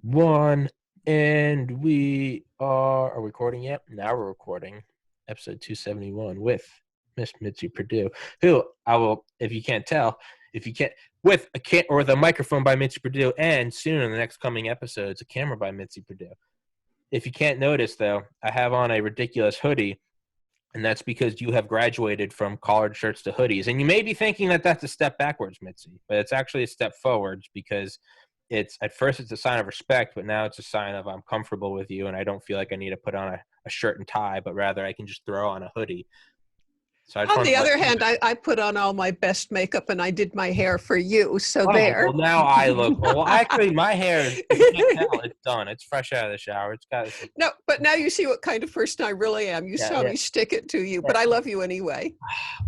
One, and we are recording yet? Now we're recording episode 271 with Miss Mitzi Purdue, who I will, if you can't tell, with a microphone by Mitzi Purdue, and soon in the next coming episodes, a camera by Mitzi Purdue. If you can't notice, though, I have on a ridiculous hoodie, and that's because you have graduated from collared shirts to hoodies. And you may be thinking that that's a step backwards, Mitzi, but it's actually a step forwards because it's at first it's a sign of respect, but now it's a sign of I'm comfortable with you and I don't feel like I need to put on a shirt and tie, but rather I can just throw on a hoodie. So I just On want the to let other you hand, know. I put on all my best makeup and I did my hair for you. So Oh, there. well, now I look well. Actually, my hair is, if you can't tell, it's done. It's fresh out of the shower. It's got some, No, but now you see what kind of person I really am. You yeah, saw yeah, me stick it to you, yeah. but I love you anyway.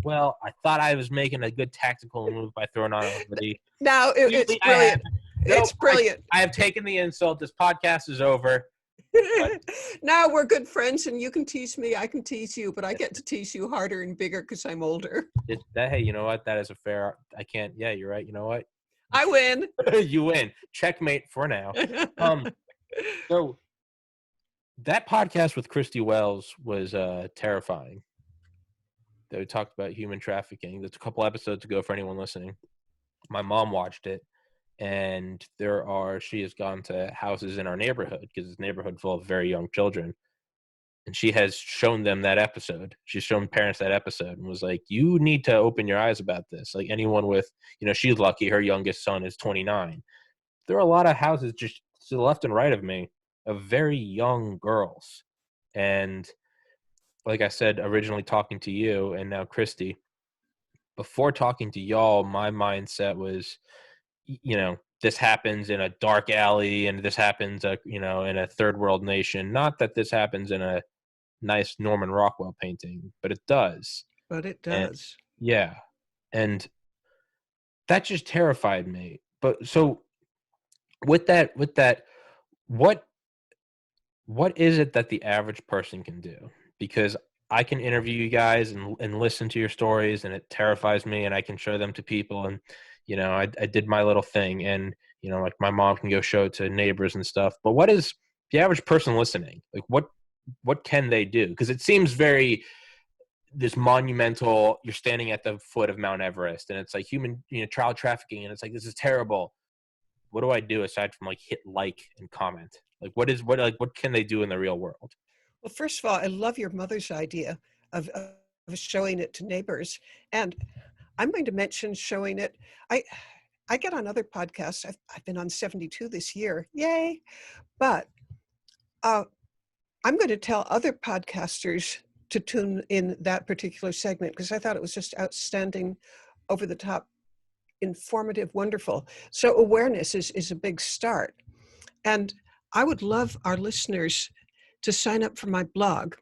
Well, I thought I was making a good tactical move by throwing on a hoodie. Now it's Clearly, I have. brilliant. Nope, It's brilliant. I have taken the insult. This podcast is over. But Now we're good friends and you can tease me, I can tease you, but I get to tease you harder and bigger because I'm older. hey, you know what? That is a fair. I can't. Yeah, you're right. You know what? I win. You win. Checkmate for now. So that podcast with Christy Wells was terrifying. They talked about human trafficking. That's a couple episodes ago for anyone listening. My mom watched it, and she has gone to houses in our neighborhood because it's a neighborhood full of very young children. And she has shown them that episode. She's shown parents that episode and was like, you need to open your eyes about this. Like anyone with, she's lucky her youngest son is 29. There are a lot of houses just to the left and right of me of very young girls. And like I said, originally talking to you and now Christy, before talking to y'all, my mindset was, this happens in a dark alley and this happens, in a third world nation. Not that this happens in a nice Norman Rockwell painting, but it does. But it And does. yeah. And that just terrified me. But so with that, what is it that the average person can do? Because I can interview you guys and listen to your stories and it terrifies me and I can show them to people and I did my little thing and like my mom can go show it to neighbors and stuff. But what is the average person listening? Like what can they do? Because it seems very this monumental, you're standing at the foot of Mount Everest and it's like human, child trafficking and it's like this is terrible. What do I do aside from like hit like and comment? Like what can they do in the real world? Well, first of all, I love your mother's idea of showing it to neighbors. And I'm going to mention showing it. I get on other podcasts. I've been on 72 this year. Yay. But I'm going to tell other podcasters to tune in that particular segment because I thought it was just outstanding, over the top, informative, wonderful. So awareness is a big start. And I would love our listeners to sign up for my blog,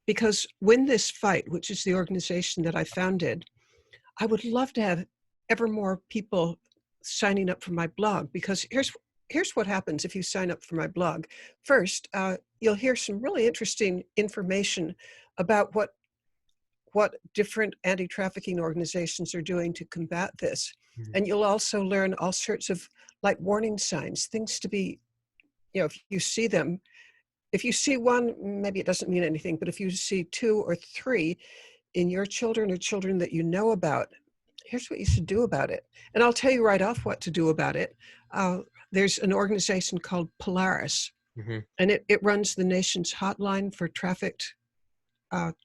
because Win This Fight, which is the organization that I founded, I would love to have ever more people signing up for my blog, because here's what happens if you sign up for my blog. First, you'll hear some really interesting information about what different anti-trafficking organizations are doing to combat this. Mm-hmm. And you'll also learn all sorts of like warning signs, things to be, if you see them, if you see one, maybe it doesn't mean anything, but if you see two or three in your children or children that you know about, here's what you should do about it. And I'll tell you right off what to do about it. There's an organization called Polaris, Mm-hmm. and it runs the nation's hotline for trafficked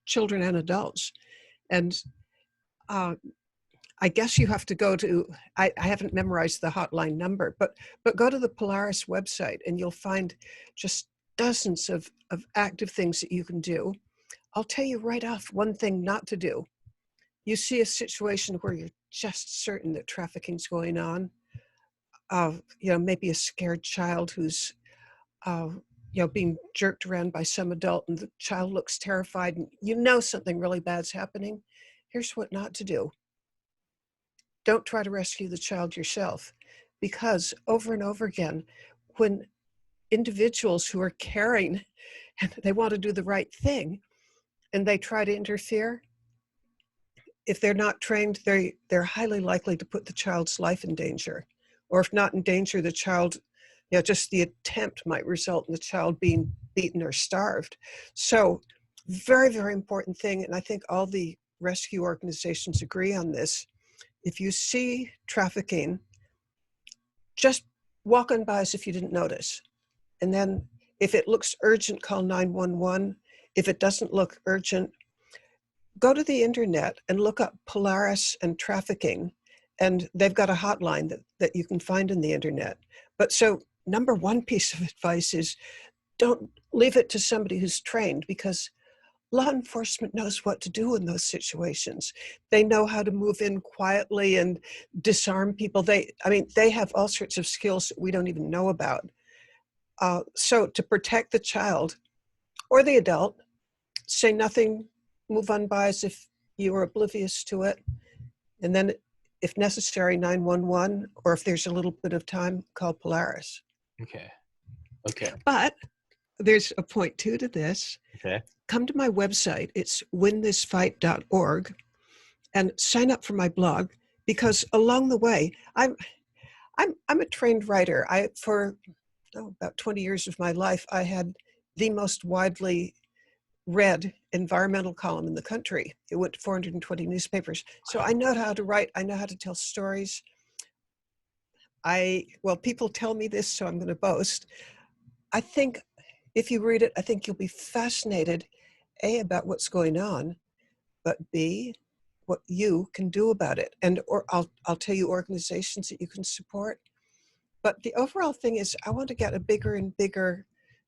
children and adults. And I guess you have to go to, I haven't memorized the hotline number, but go to the Polaris website and you'll find just dozens of active things that you can do. I'll tell you right off one thing not to do. You see a situation where you're just certain that trafficking's going on, maybe a scared child who's, being jerked around by some adult and the child looks terrified and something really bad's happening. Here's what not to do. Don't try to rescue the child yourself, because over and over again, when individuals who are caring and they want to do the right thing and they try to interfere, if they're not trained, they're highly likely to put the child's life in danger, or if not in danger, the child just the attempt might result in the child being beaten or starved. So very, very important thing. And I think all the rescue organizations agree on this. If you see trafficking, just walk on by as if you didn't notice. And then if it looks urgent, call 911. If it doesn't look urgent, go to the internet and look up Polaris and trafficking. And they've got a hotline that you can find in the internet. But so number one piece of advice is don't leave it to somebody who's trained, because law enforcement knows what to do in those situations. They know how to move in quietly and disarm people. They have all sorts of skills that we don't even know about. So to protect the child or the adult, say nothing, move on by as if you were oblivious to it. And then if necessary, 911, or if there's a little bit of time, call Polaris. Okay. But there's a point too to this. Okay. Come to my website. It's winthisfight.org and sign up for my blog, because along the way, I'm a trained writer. For about 20 years of my life, I had the most widely read environmental column in the country. It went to 420 newspapers. So I know how to write. I know how to tell stories. People tell me this, so I'm going to boast. I think if you read it, I think you'll be fascinated, A, about what's going on, but B, what you can do about it. Or I'll tell you organizations that you can support. But the overall thing is I want to get a bigger and bigger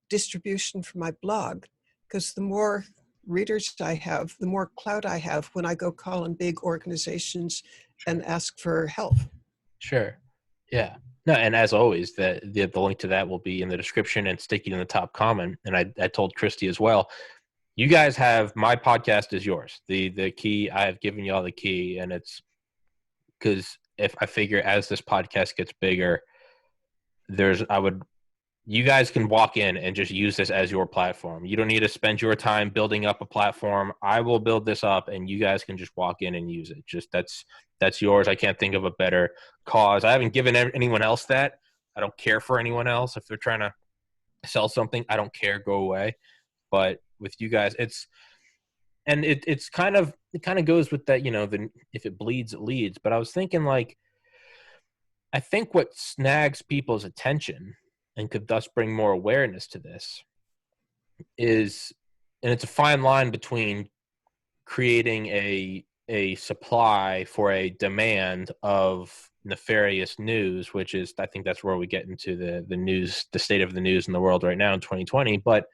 distribution for my blog, because the more readers I have, the more clout I have when I go call on big organizations and ask for help. Sure. Yeah. No, and as always, the link to that will be in the description and sticky in the top comment. And I told Christy as well, you guys have, my podcast is yours. The key, I have given you all the key, and it's because if I figure as this podcast gets bigger, you guys can walk in and just use this as your platform. You don't need to spend your time building up a platform. I will build this up and you guys can just walk in and use it. Just that's yours. I can't think of a better cause. I haven't given anyone else that. I don't care for anyone else. If they're trying to sell something, I don't care. Go away. But with you guys, it kind of goes with that, if it bleeds, it leads. But I was thinking, I think what snags people's attention and could thus bring more awareness to this is, and it's a fine line between creating a supply for a demand of nefarious news, which is, I think that's where we get into the news, the state of the news in the world right now in 2020, but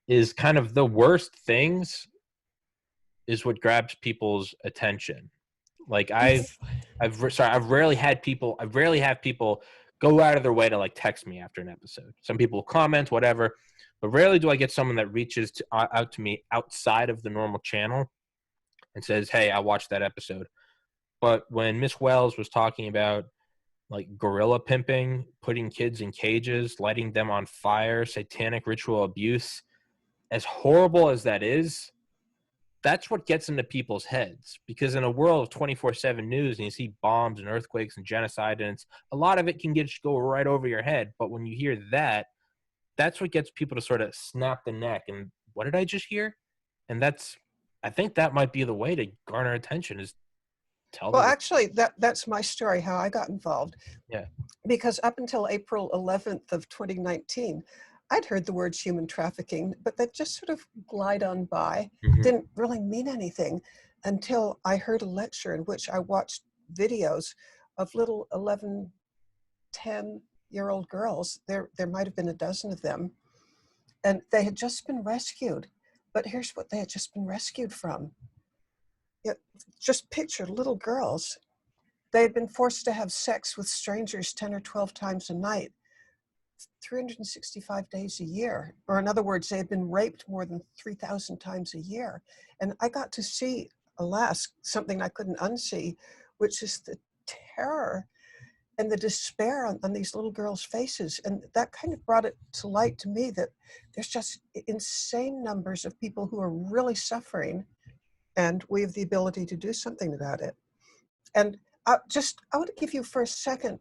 is kind of the worst things is what grabs people's attention. Like I've rarely had people go out of their way to text me after an episode. Some people comment, whatever, but rarely do I get someone that reaches out to me outside of the normal channel and says, "Hey, I watched that episode." But when Miss Wells was talking about gorilla pimping, putting kids in cages, lighting them on fire, satanic ritual abuse, as horrible as that is, that's what gets into people's heads, because in a world of 24/7 news and you see bombs and earthquakes and genocide, and a lot of it can go right over your head. But when you hear that, that's what gets people to sort of snap the neck. And what did I just hear? And I think that might be the way to garner attention, is tell them. Well, actually, that's my story, how I got involved. Yeah. Because up until April 11th of 2019, I'd heard the words human trafficking, but that just sort of glide on by. Mm-hmm. Didn't really mean anything until I heard a lecture in which I watched videos of little 11, 10-year-old girls. There might have been a dozen of them. And they had just been rescued. But here's what they had just been rescued from. Just picture little girls. They had been forced to have sex with strangers 10 or 12 times a night, 365 days a year. Or in other words, they had been raped more than 3,000 times a year. And I got to see, alas, something I couldn't unsee, which is the terror and the despair on these little girls' faces. And that kind of brought it to light to me that there's just insane numbers of people who are really suffering, and we have the ability to do something about it. And I want to give you for a second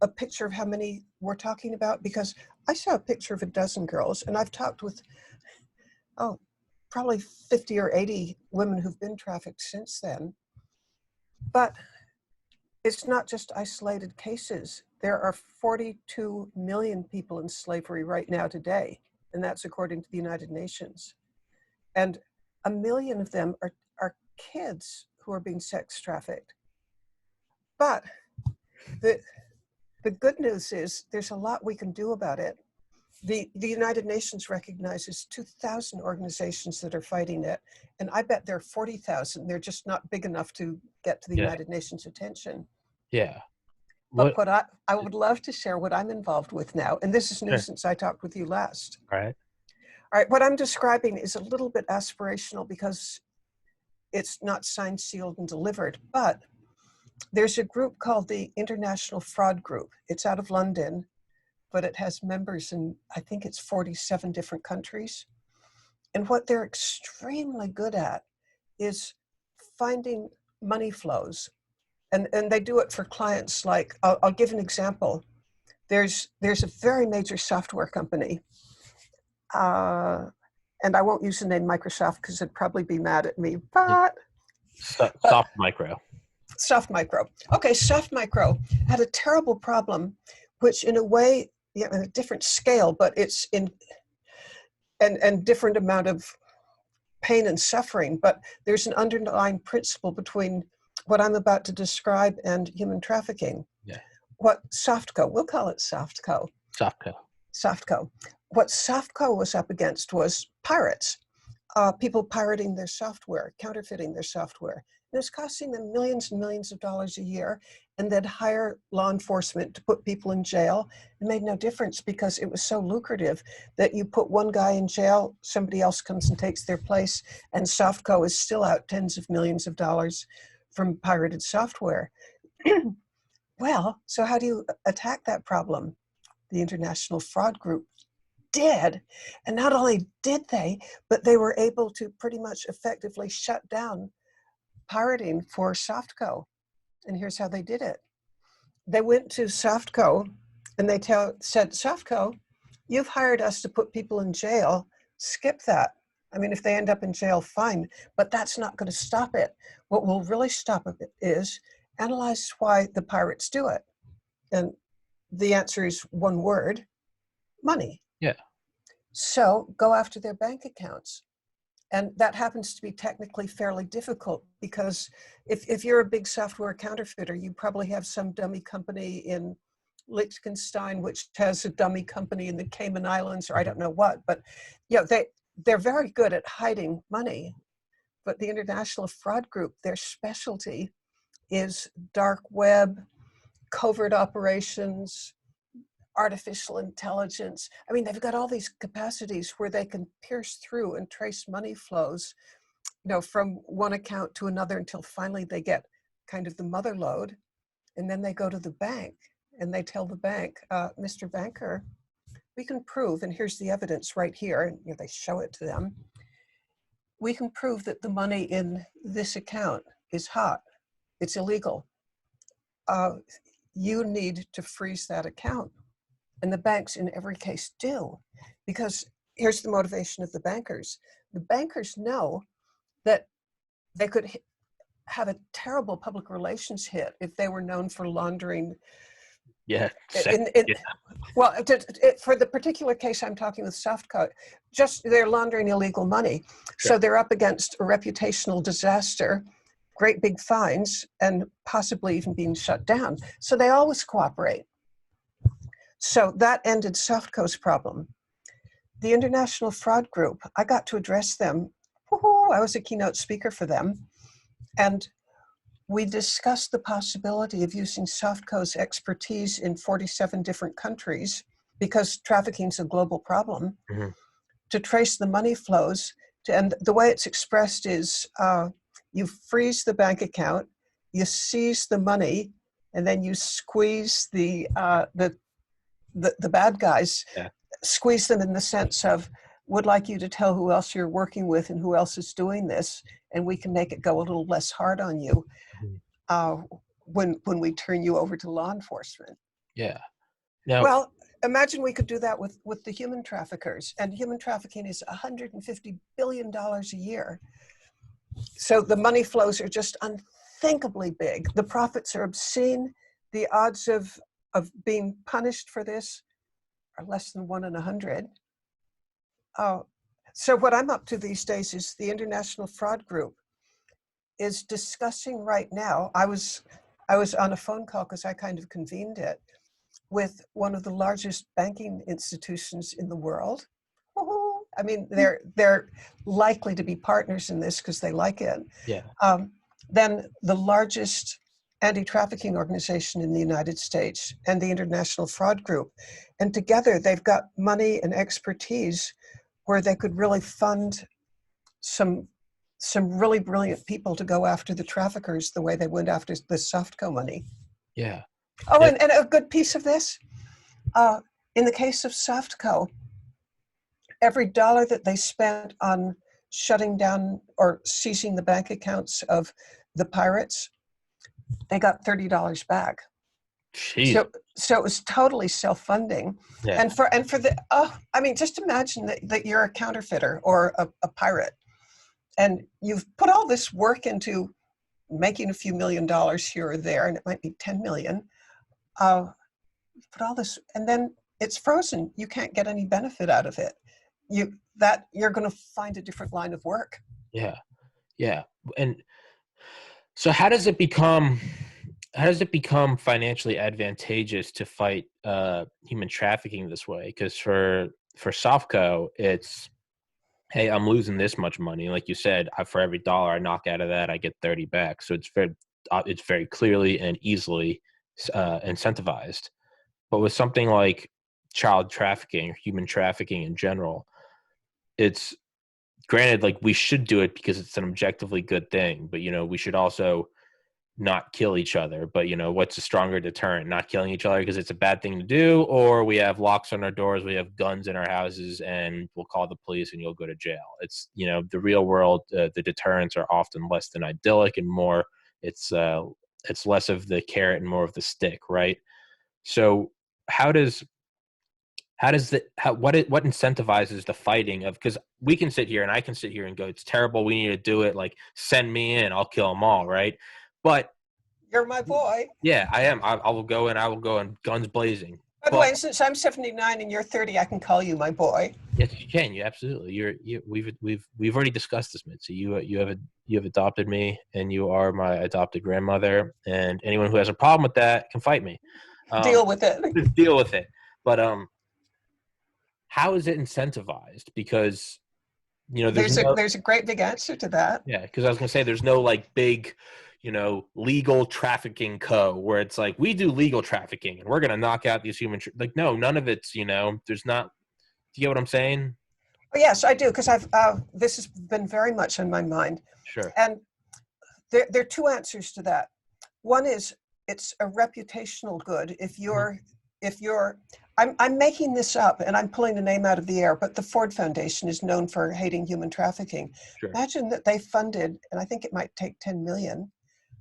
a picture of how many we're talking about? Because I saw a picture of a dozen girls, and I've talked with, probably 50 or 80 women who've been trafficked since then. But it's not just isolated cases. There are 42 million people in slavery right now today, and that's according to the United Nations. And 1 million of them are kids who are being sex trafficked. But the good news is there's a lot we can do about it. The United Nations recognizes 2,000 organizations that are fighting it, and I bet there are 40,000. They're just not big enough to get to the United Nations' attention. Yeah. But what I would love to share what I'm involved with now, and this is new since I talked with you last. All right. All right, what I'm describing is a little bit aspirational because it's not signed, sealed, and delivered, but there's a group called the International Fraud Group. It's out of London, but it has members in, I think it's 47 different countries. And what they're extremely good at is finding money flows. And they do it for clients like, I'll give an example. There's a very major software company, and I won't use the name Microsoft because it'd probably be mad at me, but... Soft Micro. Soft Micro. Okay, Soft Micro had a terrible problem, which in a way, in a different scale, but it's in and different amount of pain and suffering, but there's an underlying principle between what I'm about to describe and human trafficking. Yeah. What Softco, we'll call it Softco. Softco. What Softco was up against was pirates, people pirating their software, counterfeiting their software. And it's costing them millions and millions of dollars a year, and then hire law enforcement to put people in jail. It made no difference because it was so lucrative that you put one guy in jail, somebody else comes and takes their place, and Softco is still out tens of millions of dollars from pirated software. Well, so how do you attack that problem? The International Fraud Group did. And not only did they, but they were able to pretty much effectively shut down pirating for Softco. And here's how they did it. They went to Softco and they said, Softco, you've hired us to put people in jail. Skip that. I mean, if they end up in jail, fine, but that's not going to stop it. What will really stop it is analyze why the pirates do it. And the answer is one word: money. Yeah. So go after their bank accounts. And that happens to be technically fairly difficult because if you're a big software counterfeiter, you probably have some dummy company in Liechtenstein, which has a dummy company in the Cayman Islands, or I don't know what. But they're very good at hiding money. But the International Fraud Group, their specialty is dark web, covert operations, artificial intelligence. I mean, they've got all these capacities where they can pierce through and trace money flows, from one account to another until finally they get kind of the mother lode. And then they go to the bank and they tell the bank, Mr. Banker, we can prove, and here's the evidence right here, and they show it to them. We can prove that the money in this account is hot. It's illegal. You need to freeze that account. And the banks in every case do, because here's the motivation of the bankers. The bankers know that they could have a terrible public relations hit if they were known for laundering. Yeah. Well, for the particular case I'm talking with Softco, just they're laundering illegal money. Sure. So they're up against a reputational disaster, great big fines, and possibly even being shut down. So they always cooperate. So that ended Softco's problem. The International Fraud Group, I got to address them. I was a keynote speaker for them. And we discussed the possibility of using Softco's expertise in 47 different countries, because trafficking is a global problem, to trace the money flows. And the way it's expressed is you freeze the bank account, you seize the money, and then you squeeze the bad guys, squeeze them in the sense of, would like you to tell who else you're working with and who else is doing this, and we can make it go a little less hard on you when we turn you over to law enforcement. Yeah. Now, Well, imagine we could do that with the human traffickers, and human trafficking is $150 billion a year. So the money flows are just unthinkably big. The profits are obscene. The odds of being punished for this are less than 1 in 100. So what I'm up to these days is the International Fraud Group is discussing right now. I was on a phone call because I kind of convened it with one of the largest banking institutions in the world. I mean, they're likely to be partners in this because they like it. yeah, Then the largest anti-trafficking organization in the United States and the International Fraud Group. And together they've got money and expertise where they could really fund some really brilliant people to go after the traffickers the way they went after the Softco money. yeah, Oh, yeah, and a good piece of this, in the case of Softco, every dollar that they spent on shutting down or seizing the bank accounts of the pirates, they got $30 back. jeez, So it was totally self-funding. yeah, And for the, I mean, just imagine that you're a counterfeiter or a pirate, and you've put all this work into making a few $1,000,000 here or there, and it might be 10 million. Put all this, and then it's frozen. You can't get any benefit out of it. You're going to find a different line of work. yeah, yeah. And so how does it become financially advantageous to fight human trafficking this way? Because for Softco, it's, hey, I'm losing this much money. Like you said, for every dollar I knock out of that, I get 30 back. So it's very clearly and easily incentivized. But with something like child trafficking or human trafficking in general, it's granted, like, we should do it because it's an objectively good thing. But we should also not kill each other. But what's a stronger deterrent? Not killing each other because it's a bad thing to do, or we have locks on our doors, we have guns in our houses, and we'll call the police and you'll go to jail. It's the real world. The deterrents are often less than idyllic, and more it's less of the carrot and more of the stick, right? So what incentivizes the fighting of, because we can sit here and I can sit here and go, it's terrible, we need to do it, like, send me in, I'll kill them all, right? But You're my boy. yeah, I am. I will go and guns blazing. By the But way, since I'm 79 and you're 30, I can call you my boy. yes, you can. You absolutely. We've already discussed this, Mitzi. You have adopted me, and you are my adopted grandmother. And anyone who has a problem with that can fight me. Deal with it. Deal with it. But how is it incentivized? Because There's a great big answer to that. yeah. Because I was gonna say there's no like big legal trafficking where it's like, we do legal trafficking and we're going to knock out these like, no, none of it's, there's not, do you get what I'm saying? Oh, yes, I do. Because this has been very much on my mind. Sure. And there are two answers to that. One is it's a reputational good. I'm making this up and I'm pulling a name out of the air, but the Ford Foundation is known for hating human trafficking. Sure. Imagine that they funded, and I think it might take 10 million,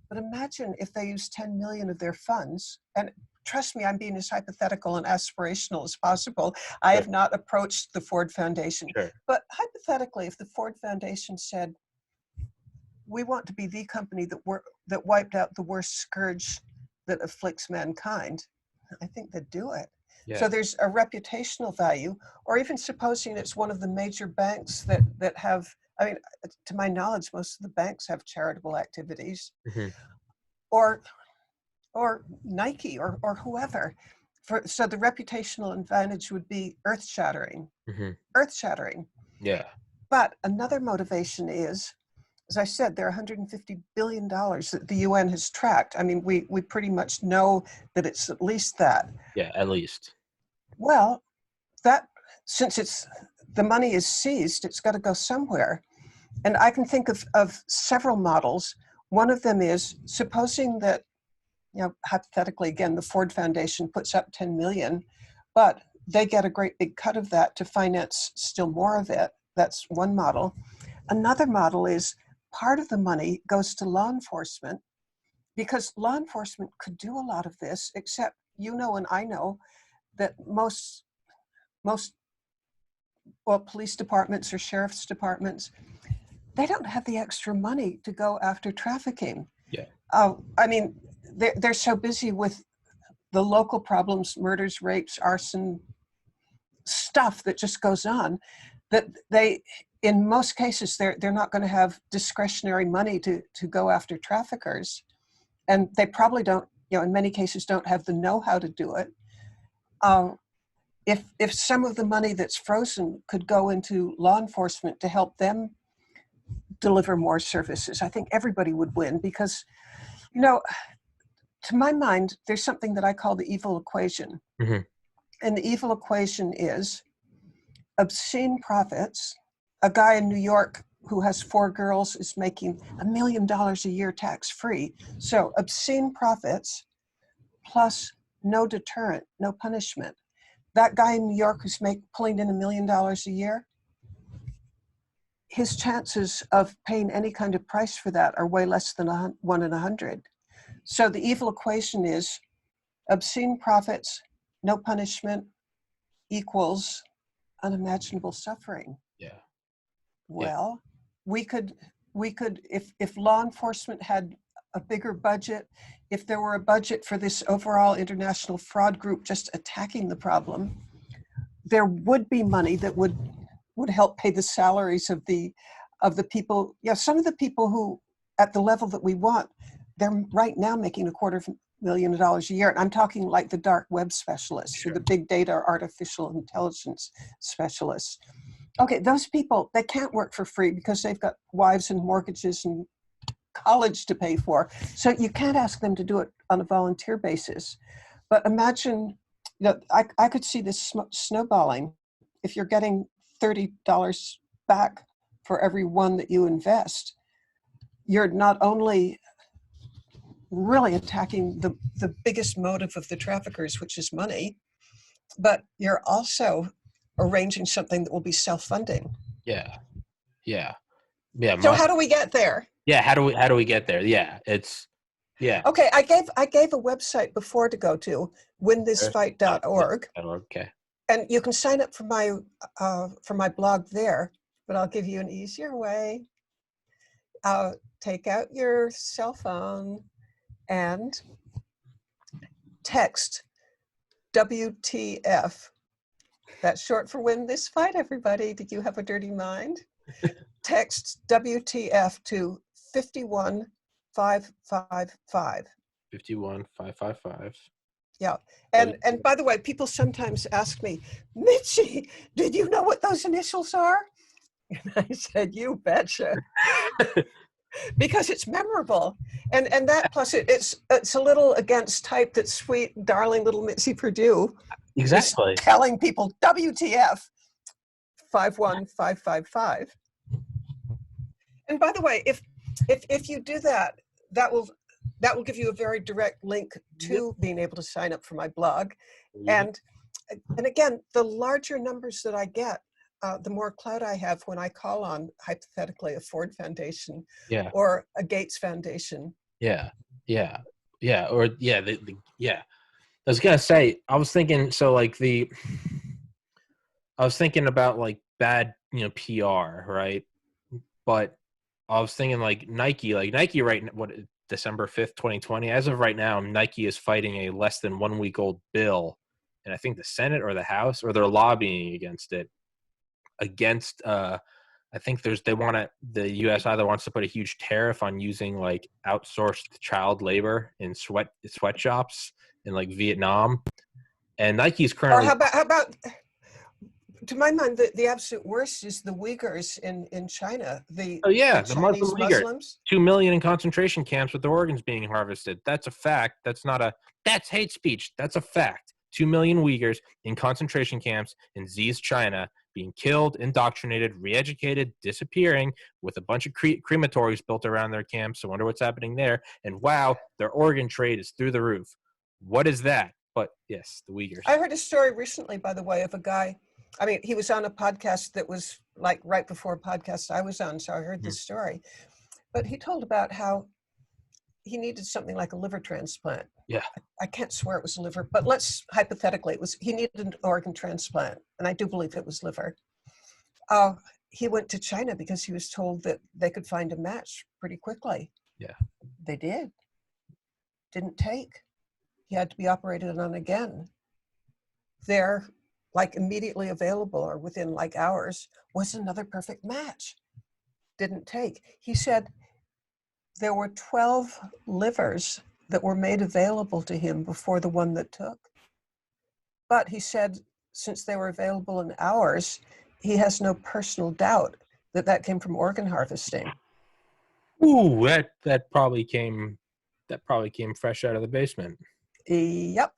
but imagine if they use 10 million of their funds, and trust me, I'm being as hypothetical and aspirational as possible. I have not approached the Ford Foundation. Sure. But hypothetically, if the Ford Foundation said, we want to be the company that wiped out the worst scourge that afflicts mankind, I think they'd do it. Yeah. So there's a reputational value, or even supposing it's one of the major banks that have, I mean, to my knowledge, most of the banks have charitable activities, mm-hmm. or Nike or whoever. So the reputational advantage would be earth-shattering. Mm-hmm. Earth-shattering. Yeah. But another motivation is, as I said, there are $150 billion that the UN has tracked. I mean, we pretty much know that it's at least that. Yeah, at least. Well, since the money is seized, it's got to go somewhere. And I can think of several models. One of them is, supposing that, hypothetically, again, the Ford Foundation puts up 10 million, but they get a great big cut of that to finance still more of it. That's one model. Another model is part of the money goes to law enforcement, because law enforcement could do a lot of this, except you know and I know that most police departments or sheriff's departments, they don't have the extra money to go after trafficking. Yeah. I mean, they're so busy with the local problems, murders, rapes, arson, stuff that just goes on, that they, in most cases, they're not going to have discretionary money to go after traffickers. And they probably don't, in many cases, don't have the know-how to do it. If some of the money that's frozen could go into law enforcement to help them deliver more services, I think everybody would win, because, to my mind, there's something that I call the evil equation. Mm-hmm. And the evil equation is obscene profits. A guy in New York who has 4 girls is making $1 million a year tax-free. So obscene profits plus no deterrent, no punishment. That guy in New York who's pulling in $1 million a year, his chances of paying any kind of price for that are way less than 1 in 100. So the evil equation is obscene profits, no punishment, equals unimaginable suffering. Yeah. Well, we could, if law enforcement had a bigger budget, if there were a budget for this overall international fraud group just attacking the problem, there would be money that would help pay the salaries of the people. Yeah, some of the people who, at the level that we want, they're right now making $250,000 a year. And I'm talking like the dark web specialists, Sure. or the big data or artificial intelligence specialists. Okay, those people, they can't work for free because they've got wives and mortgages and college to pay for. So you can't ask them to do it on a volunteer basis. But imagine, I could see this snowballing. If you're getting $30 back for every one that you invest, you're not only really attacking the biggest motive of the traffickers, which is money, but you're also arranging something that will be self-funding. Yeah. So how do we get there? Yeah, how do we get there? Yeah, it's Okay, I gave a website before to go to, winthisfight.org. Okay. And you can sign up for my blog there, but I'll give you an easier way. Take out your cell phone and text WTF. That's short for Win This Fight, everybody. Did you have a dirty mind? Text WTF to 51555. 51555. Yeah. And by the way, people sometimes ask me, Mitzi, did you know what those initials are? And I said, you betcha. Because it's memorable. And that plus it's a little against type that sweet, darling little Mitzi Purdue Exactly. is telling people WTF 51555. And by the way, if you do that, that will give you a very direct link to being able to sign up for my blog. And again, the larger numbers that I get, the more clout I have when I call on, hypothetically, a Ford Foundation or a Gates Foundation. I was gonna say, I was thinking about like bad, PR, right? But I was thinking like Nike right now, December 5th, 2020, as of right now, Nike is fighting a less than 1 week old bill, and I think the Senate or the House, or they're lobbying against it. I think the U.S. either wants to put a huge tariff on using like outsourced child labor in sweatshops in like Vietnam, and Nike's currently. Or how about to my mind, the absolute worst is the Uyghurs in China. The Chinese Muslims. 2 million in concentration camps with their organs being harvested. That's a fact. That's hate speech. That's a fact. 2 million Uyghurs in concentration camps in Xi's China being killed, indoctrinated, re-educated, disappearing, with a bunch of crematories built around their camps. I wonder what's happening there. And wow, their organ trade is through the roof. What is that? But yes, the Uyghurs. I heard a story recently, by the way, of a guy. I mean, he was on a podcast that was like right before a podcast I was on, so I heard this story. But he told about how he needed something like a liver transplant. Yeah. I can't swear it was liver, but let's hypothetically, he needed an organ transplant, and I do believe it was liver. He went to China because he was told that they could find a match pretty quickly. Yeah. They did. Didn't take. He had to be operated on again. There, like immediately available or within like hours, was another perfect match. Didn't take. He said there were 12 livers that were made available to him before the one that took. But he said, since they were available in hours, he has no personal doubt that that came from organ harvesting. Ooh, that probably came fresh out of the basement. Yep.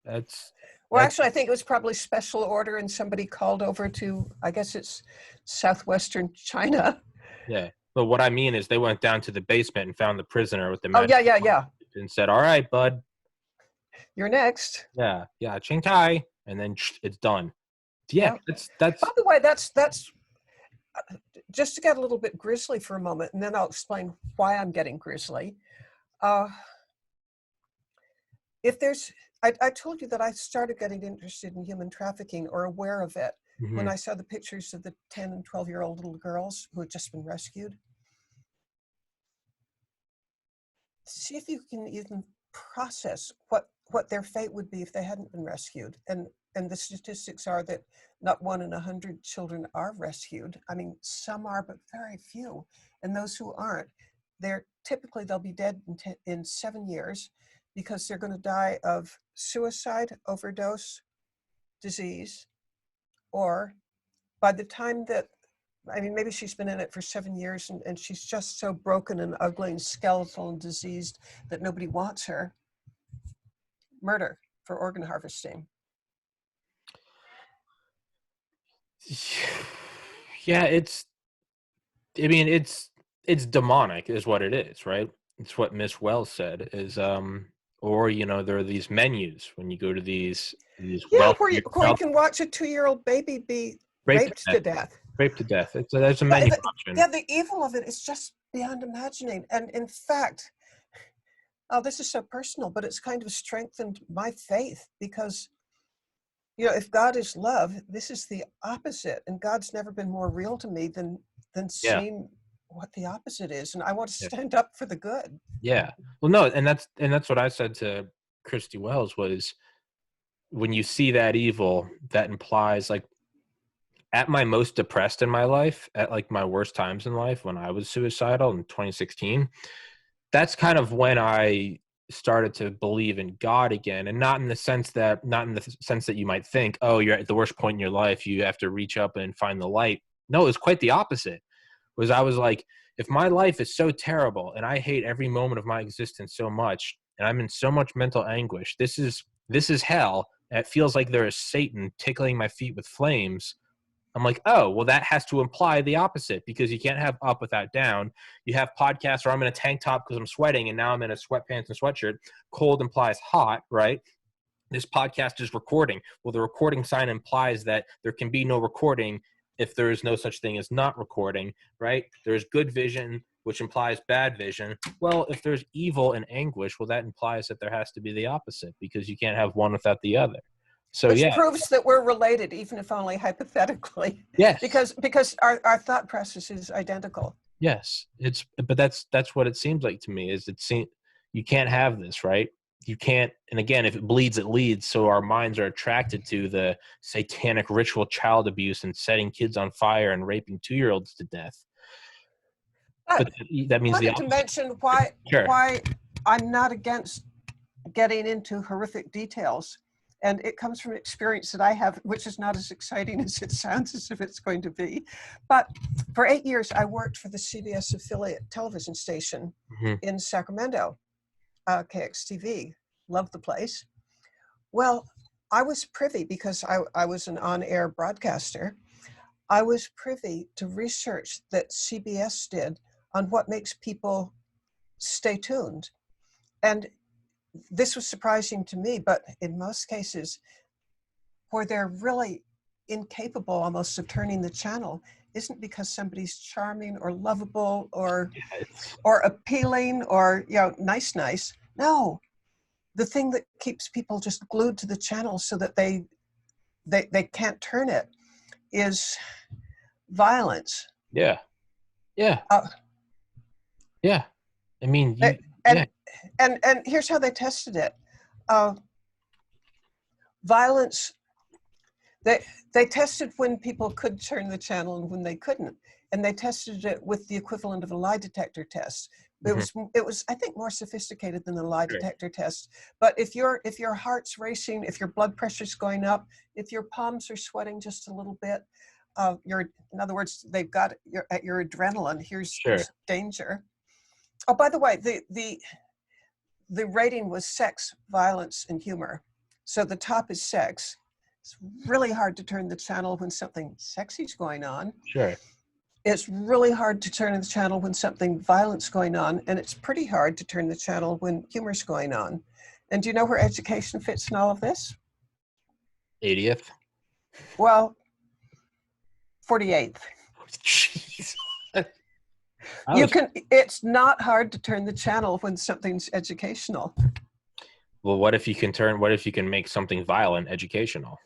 That's Well, actually, I think it was probably special order, and somebody called over to, I guess it's southwestern China. Yeah. But what I mean is they went down to the basement and found the prisoner with the Oh, yeah. and said, "All right, bud. You're next. Yeah, Ching Tai," and then it's done. Yeah, that's. By the way, that's just to get a little bit grisly for a moment, and then I'll explain why I'm getting grisly. If there's, I told you that I started getting interested in human trafficking or aware of it when I saw the pictures of the 10 and 12-year-old little girls who had just been rescued. See if you can even process what their fate would be if they hadn't been rescued. And the statistics are that not 1 in 100 children are rescued. I mean, some are, but very few. And those who aren't, they'll be dead in 7 years because they're going to die of suicide, overdose, disease, or by the time that, I mean, maybe she's been in it for 7 years and she's just so broken and ugly and skeletal and diseased that nobody wants her. Murder for organ harvesting. Yeah, it's demonic is what it is, right? It's what Miss Wells said is or there are these menus when you go to these where you can watch a 2-year-old baby be raped to death. Raped to death. There's a menu option. Yeah, the evil of it is just beyond imagining. And in fact, this is so personal, but it's kind of strengthened my faith because, if God is love, this is the opposite. And God's never been more real to me than seeing what the opposite is. And I want to stand up for the good. Yeah. Well, no, and that's what I said to Christy Wells was when you see that evil, that implies like at my most depressed in my life, at like my worst times in life when I was suicidal in 2016, that's kind of when I started to believe in God again. And not in the sense that you might think, oh, you're at the worst point in your life, you have to reach up and find the light. No, it was quite the opposite. I was like, if my life is so terrible and I hate every moment of my existence so much and I'm in so much mental anguish, this is hell. And it feels like there is Satan tickling my feet with flames. I'm like, oh, well, that has to imply the opposite because you can't have up without down. You have podcasts where I'm in a tank top because I'm sweating and now I'm in a sweatpants and sweatshirt. Cold implies hot, right? This podcast is recording. Well, the recording sign implies that there can be no recording if there is no such thing as not recording, right? There's good vision, which implies bad vision. Well, if there's evil and anguish, well, that implies that there has to be the opposite because you can't have one without the other. So which proves that we're related, even if only hypothetically. Yes. Because our thought process is identical. Yes. But that's what it seems like to me is you can't have this, right? You can't, and again, if it bleeds, it leads. So our minds are attracted to the satanic ritual child abuse and setting kids on fire and raping 2-year-olds to death. But that means the opposite. To mention why I'm not against getting into horrific details. And it comes from experience that I have, which is not as exciting as it sounds as if it's going to be. But for 8 years, I worked for the CBS affiliate television station in Sacramento, KXTV. Loved the place. Well, I was privy, because I was an on-air broadcaster, I was privy to research that CBS did on what makes people stay tuned. And this was surprising to me, but in most cases, where they're really incapable almost of turning the channel isn't because somebody's charming or lovable or appealing or nice. No, the thing that keeps people just glued to the channel so that they can't turn it is violence. Yeah. Yeah. Uh, Yeah. I mean, they- yeah. and here's how they tested it. Uh, Violence. They tested when people could turn the channel and when they couldn't, and they tested it with the equivalent of a lie detector test. It was I think more sophisticated than the lie detector test. But if your heart's racing, if your blood pressure's going up, if your palms are sweating just a little bit, in other words, they've got your adrenaline. Here's danger. Oh, by the way, the rating was sex, violence, and humor. So the top is sex. It's really hard to turn the channel when something sexy's going on. Sure. It's really hard to turn the channel when something violent's going on, and it's pretty hard to turn the channel when humor's going on. And do you know where education fits in all of this? 80th. Well, 48th. Jeez. It's not hard to turn the channel when something's educational. Well, what if you can make something violent educational?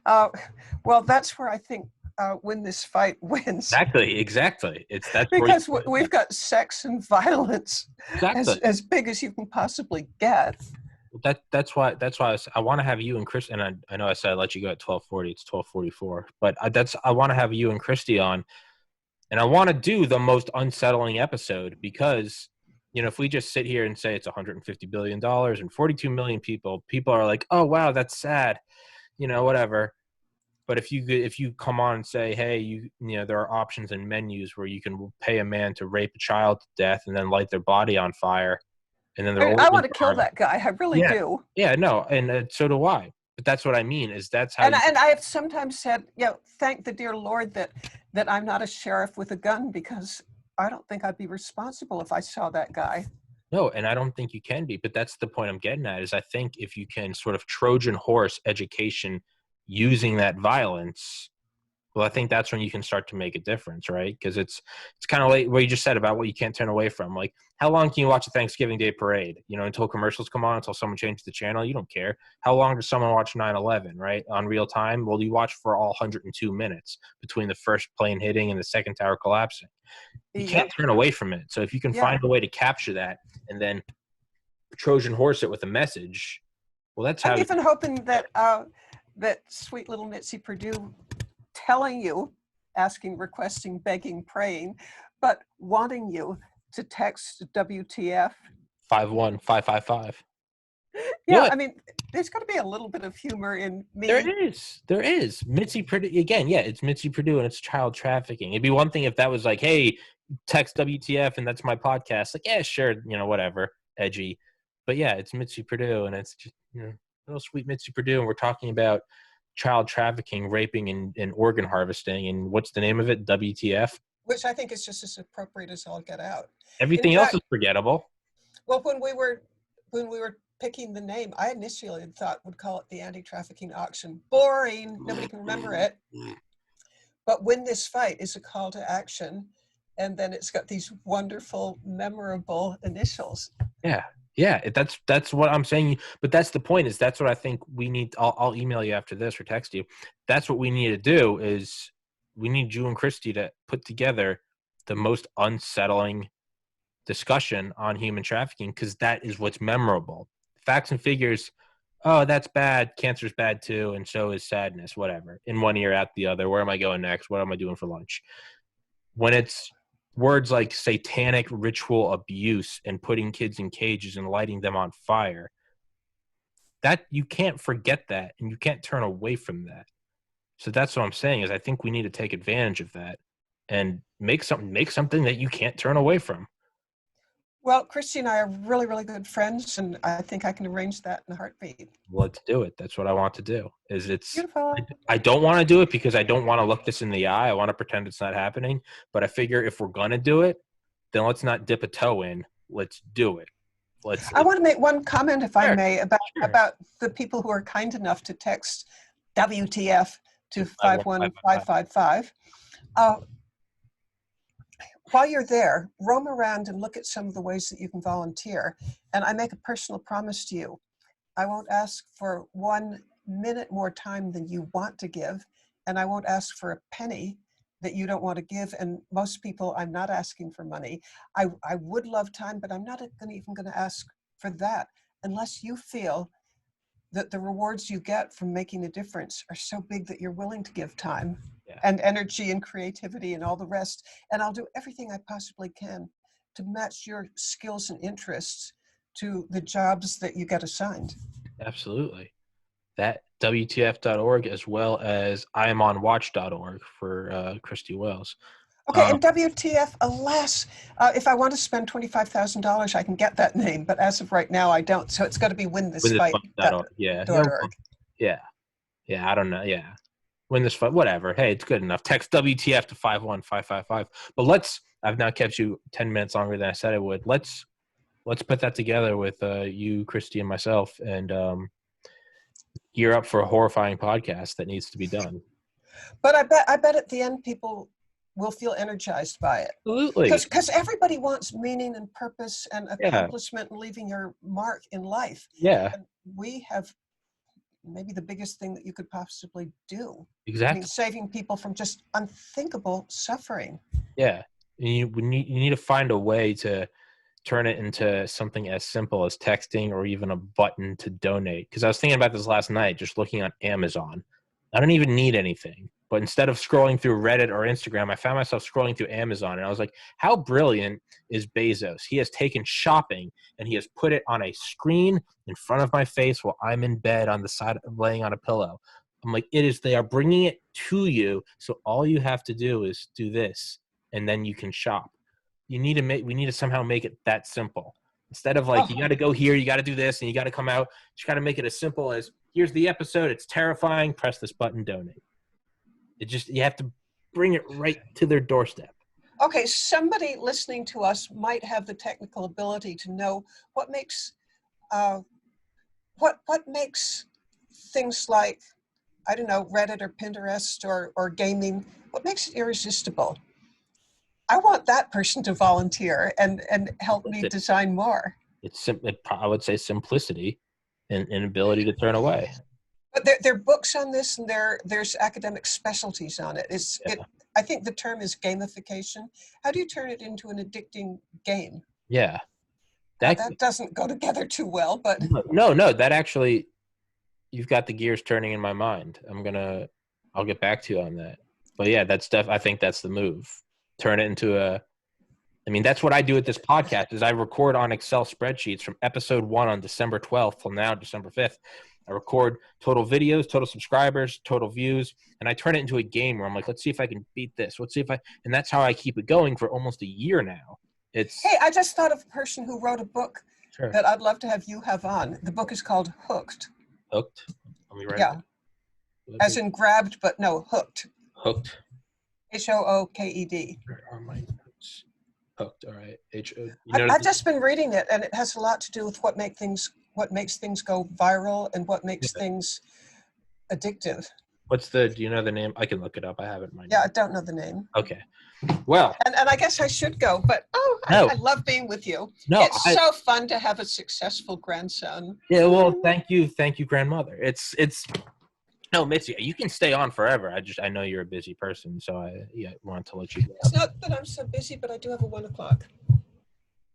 Well, that's where I think Win This Fight wins. Exactly. That's because we've got sex and violence as big as you can possibly get. That's why I want to have you and Chris, and I know I said I'd let you go at 12:40. It's 12:44, but I want to have you and Christy on, and I want to do the most unsettling episode because, if we just sit here and say it's $150 billion and 42 million people are like, oh wow, that's sad, whatever. But if you come on and say, hey, there are options and menus where you can pay a man to rape a child to death and then light their body on fire, and then I want to kill that guy. I really do. Yeah, no, and so do I. But that's what I mean. Is that's how. And I have sometimes said, thank the dear Lord that I'm not a sheriff with a gun, because I don't think I'd be responsible if I saw that guy. No, and I don't think you can be. But that's the point I'm getting at. Is I think if you can sort of Trojan horse education using that violence, well, I think that's when you can start to make a difference, right? Because it's kind of like what you just said about what you can't turn away from. Like, how long can you watch a Thanksgiving Day parade? Until commercials come on, until someone changes the channel, you don't care. How long does someone watch 9/11, right, on real time? Well, you watch for all 102 minutes between the first plane hitting and the second tower collapsing. You can't turn away from it. So if you can find a way to capture that and then Trojan horse it with a message, well, that's how. I'm even hoping that that sweet little Mitzi Perdue telling you, asking, requesting, begging, praying, but wanting you to text WTF 51555. Yeah, I mean, there's got to be a little bit of humor in me. There is. Mitzi Perdue, again, it's Mitzi Perdue and it's child trafficking. It'd be one thing if that was like, hey, text WTF and that's my podcast. Like, yeah, sure, whatever, edgy. But yeah, it's Mitzi Perdue and it's just, little sweet Mitzi Perdue, and we're talking about child trafficking, raping, and organ harvesting. And what's the name of it? WTF? Which I think is just as appropriate as all get out. Everything else is forgettable. Well, when we were picking the name, I initially thought would call it the anti-trafficking auction. Boring. Nobody can remember it. But Win This Fight is a call to action. And then it's got these wonderful, memorable initials. Yeah, that's what I'm saying. But that's the point. Is that's what I think we need. I'll email you after this or text you. That's what we need to do. Is we need you and Christy to put together the most unsettling discussion on human trafficking, because that is what's memorable. Facts and figures. Oh, that's bad. Cancer's bad too, and so is sadness. Whatever. In one ear, out the other. Where am I going next? What am I doing for lunch? When it's words like satanic ritual abuse and putting kids in cages and lighting them on fire, that you can't forget that, and you can't turn away from that. So that's what I'm saying, is I think we need to take advantage of that and make something that you can't turn away from. Well, Christy and I are really, really good friends, and I think I can arrange that in a heartbeat. Let's do it. That's what I want to do. It's beautiful. I don't want to do it because I don't want to look this in the eye. I want to pretend it's not happening. But I figure if we're gonna do it, then let's not dip a toe in. Let's do it. I want to make one comment, if I may, about the people who are kind enough to text WTF to 51555. While you're there, roam around and look at some of the ways that you can volunteer. And I make a personal promise to you. I won't ask for 1 minute more time than you want to give, and I won't ask for a penny that you don't want to give. And most people, I'm not asking for money. I would love time, but I'm not even going to ask for that unless you feel that the rewards you get from making a difference are so big that you're willing to give time and energy and creativity and all the rest. And I'll do everything I possibly can to match your skills and interests to the jobs that you get assigned. Absolutely. That WTF.org as well as IamOnWatch.org for Christy Wells. Okay, and WTF, alas, if I want to spend $25,000, I can get that name, but as of right now, I don't. So it's got to be WinThisFight.org. Yeah. Yeah, I don't know. Yeah. Win this fight, whatever. Hey, it's good enough. Text WTF to 51555. But I've now kept you 10 minutes longer than I said I would. Let's put that together with you, Christy, and myself, and gear up for a horrifying podcast that needs to be done. But I bet at the end people will feel energized by it. Absolutely. Because everybody wants meaning and purpose and accomplishment and leaving your mark in life. Yeah. And we have maybe the biggest thing that you could possibly do. Exactly. I mean, saving people from just unthinkable suffering. Yeah. You need to find a way to turn it into something as simple as texting or even a button to donate. Because I was thinking about this last night, just looking on Amazon. I don't even need anything. But instead of scrolling through Reddit or Instagram, I found myself scrolling through Amazon. And I was like, how brilliant is Bezos? He has taken shopping and he has put it on a screen in front of my face while I'm in bed on the side, laying on a pillow. I'm like, they are bringing it to you. So all you have to do is do this and then you can shop. We need to somehow make it that simple. Instead of you got to go here, you got to do this, and you got to come out. You got to make it as simple as, here's the episode. It's terrifying. Press this button, donate. You have to bring it right to their doorstep. Okay, somebody listening to us might have the technical ability to know what makes things like, I don't know, Reddit or Pinterest or gaming, what makes it irresistible? I want that person to volunteer and help me design more. I would say simplicity and ability to turn away. But there are books on this, and there's academic specialties on it. I think the term is gamification. How do you turn it into an addicting game? Yeah. That doesn't go together too well, but... No, that actually, you've got the gears turning in my mind. I'll get back to you on that. But yeah, I think that's the move. Turn it into that's what I do with this podcast is I record on Excel spreadsheets from episode 1 on December 12th till now, December 5th. I record total videos, total subscribers, total views, and I turn it into a game where I'm like, let's see if I can beat this. And that's how I keep it going for almost a year now. Hey, I just thought of a person who wrote a book that I'd love to have you have on. The book is called Hooked. Hooked? Let me write it. As in grabbed, but no, hooked. Hooked. HOOKED. Where are my notes? Hooked. All right. I've just been reading it, and it has a lot to do with what makes things go viral and what makes things addictive. Do you know the name? I can look it up. I have it in my notes. I don't know the name. Okay. Well. And I guess I should go, but no. I love being with you. No, it's so fun to have a successful grandson. Yeah, well, thank you, grandmother. No, Mitzi, you can stay on forever. I know you're a busy person, so I wanted to let you go. It's not that I'm so busy, but I do have a 1 o'clock.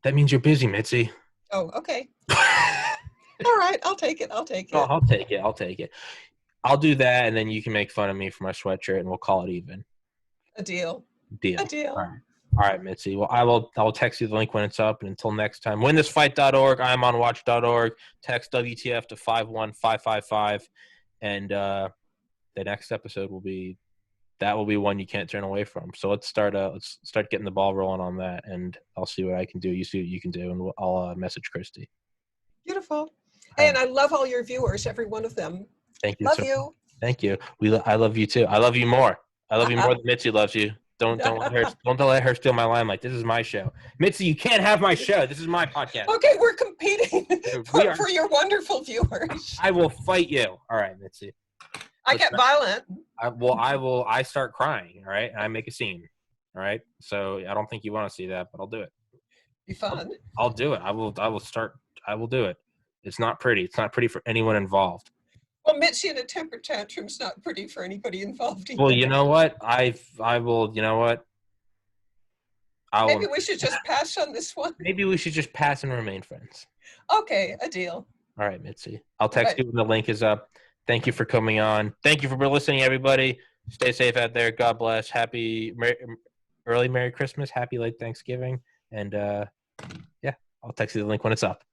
That means you're busy, Mitzi. Oh, okay. All right, I'll take it. Oh, I'll take it. I'll do that, and then you can make fun of me for my sweatshirt, and we'll call it even. A deal. All right, Mitzi. Well, I will text you the link when it's up, and until next time, WinThisFight.org, IamOnWatch.org, text WTF to 51555. And the next episode will be one you can't turn away from. So let's start getting the ball rolling on that, and I'll see what I can do. You see what you can do, and I'll message Christy. Beautiful. Hey, and I love all your viewers, every one of them. Thank you. Love you. Thank you. I love you too. I love you more. I love you more than Mitzi loves you. Don't let her steal my limelight. This is my show. Mitzi, you can't have my show. This is my podcast. Okay, we're competing for your wonderful viewers. I will fight you. All right, Mitzi. I get violent. I start crying, all right? And I make a scene. All right? So I don't think you want to see that, but I'll do it. Be fun. I'll do it. I will do it. It's not pretty. It's not pretty for anyone involved. Well, Mitzi in a temper tantrum's not pretty for anybody involved either. Well, you know what? I will. You know what? Maybe we should just pass on this one. Maybe we should just pass and remain friends. Okay, a deal. All right, Mitzi. I'll text you when the link is up. Thank you for coming on. Thank you for listening, everybody. Stay safe out there. God bless. Early Merry Christmas. Happy late Thanksgiving. And yeah, I'll text you the link when it's up.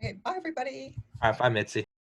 Okay, bye, everybody. All right, bye, Mitzi.